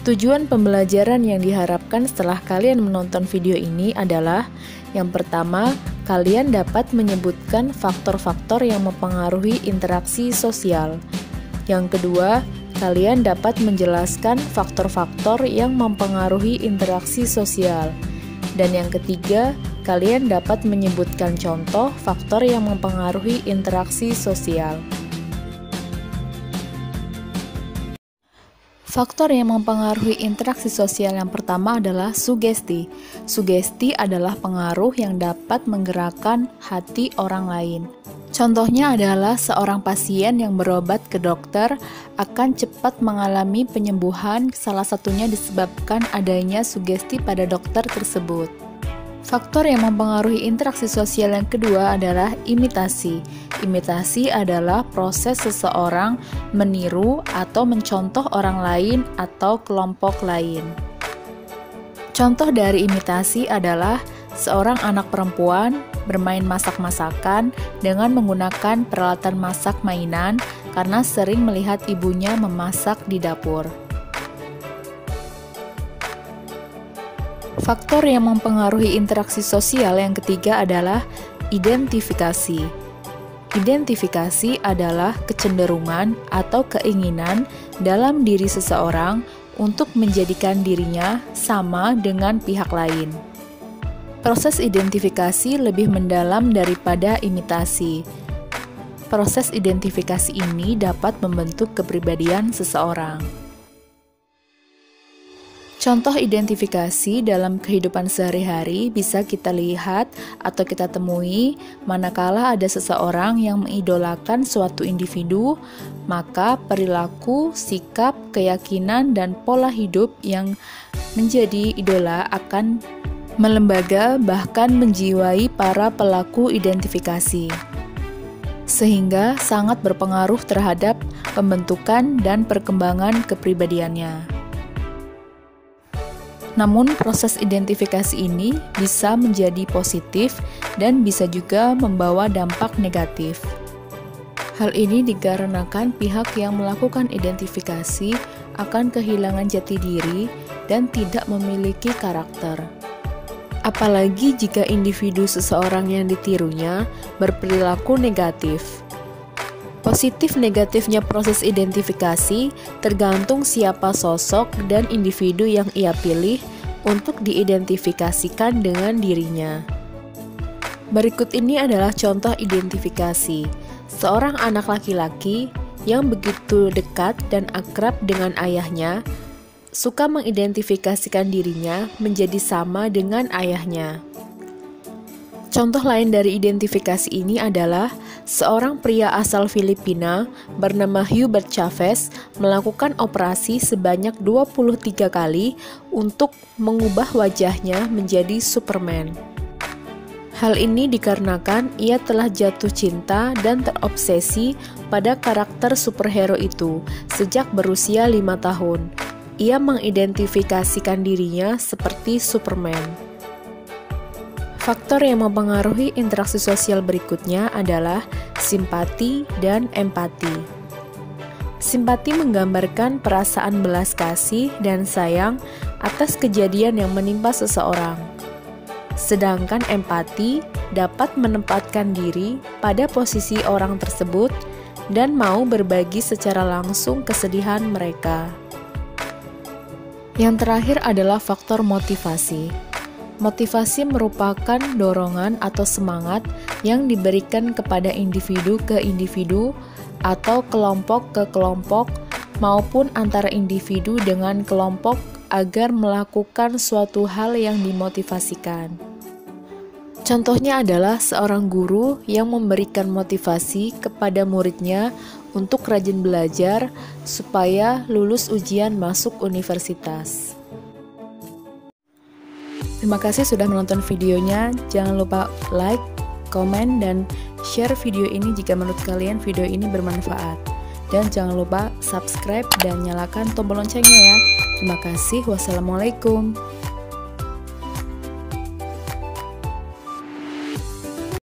Tujuan pembelajaran yang diharapkan setelah kalian menonton video ini adalah: yang pertama, kalian dapat menyebutkan faktor-faktor yang mempengaruhi interaksi sosial. Yang kedua, kalian dapat menjelaskan faktor-faktor yang mempengaruhi interaksi sosial. Dan yang ketiga, kalian dapat menyebutkan contoh faktor yang mempengaruhi interaksi sosial. Faktor yang mempengaruhi interaksi sosial yang pertama adalah sugesti. Sugesti adalah pengaruh yang dapat menggerakkan hati orang lain. Contohnya adalah seorang pasien yang berobat ke dokter akan cepat mengalami penyembuhan, salah satunya disebabkan adanya sugesti pada dokter tersebut. Faktor yang mempengaruhi interaksi sosial yang kedua adalah imitasi. Imitasi adalah proses seseorang meniru atau mencontoh orang lain atau kelompok lain. Contoh dari imitasi adalah seorang anak perempuan bermain masak-masakan dengan menggunakan peralatan masak mainan karena sering melihat ibunya memasak di dapur. Faktor yang mempengaruhi interaksi sosial yang ketiga adalah identifikasi. Identifikasi adalah kecenderungan atau keinginan dalam diri seseorang untuk menjadikan dirinya sama dengan pihak lain. Proses identifikasi lebih mendalam daripada imitasi. Proses identifikasi ini dapat membentuk kepribadian seseorang. Contoh identifikasi dalam kehidupan sehari-hari bisa kita lihat atau kita temui manakala ada seseorang yang mengidolakan suatu individu, maka perilaku, sikap, keyakinan, dan pola hidup yang menjadi idola akan melembaga bahkan menjiwai para pelaku identifikasi, sehingga sangat berpengaruh terhadap pembentukan dan perkembangan kepribadiannya. Namun, proses identifikasi ini bisa menjadi positif dan bisa juga membawa dampak negatif. Hal ini dikarenakan pihak yang melakukan identifikasi akan kehilangan jati diri dan tidak memiliki karakter. Apalagi jika individu seseorang yang ditirunya berperilaku negatif. Positif negatifnya proses identifikasi tergantung siapa sosok dan individu yang ia pilih untuk diidentifikasikan dengan dirinya. Berikut ini adalah contoh identifikasi. Seorang anak laki-laki yang begitu dekat dan akrab dengan ayahnya suka mengidentifikasikan dirinya menjadi sama dengan ayahnya. Contoh lain dari identifikasi ini adalah seorang pria asal Filipina bernama Hubert Chavez melakukan operasi sebanyak 23 kali untuk mengubah wajahnya menjadi Superman. Hal ini dikarenakan ia telah jatuh cinta dan terobsesi pada karakter superhero itu sejak berusia 5 tahun. Ia mengidentifikasikan dirinya seperti Superman. Faktor yang mempengaruhi interaksi sosial berikutnya adalah simpati dan empati. Simpati menggambarkan perasaan belas kasih dan sayang atas kejadian yang menimpa seseorang. Sedangkan empati dapat menempatkan diri pada posisi orang tersebut dan mau berbagi secara langsung kesedihan mereka. Yang terakhir adalah faktor motivasi. Motivasi merupakan dorongan atau semangat yang diberikan kepada individu ke individu atau kelompok ke kelompok maupun antara individu dengan kelompok agar melakukan suatu hal yang dimotivasikan. Contohnya adalah seorang guru yang memberikan motivasi kepada muridnya untuk rajin belajar supaya lulus ujian masuk universitas. Terima kasih sudah menonton videonya. Jangan lupa like, komen, dan share video ini jika menurut kalian video ini bermanfaat. Dan jangan lupa subscribe dan nyalakan tombol loncengnya ya. Terima kasih. Wassalamualaikum.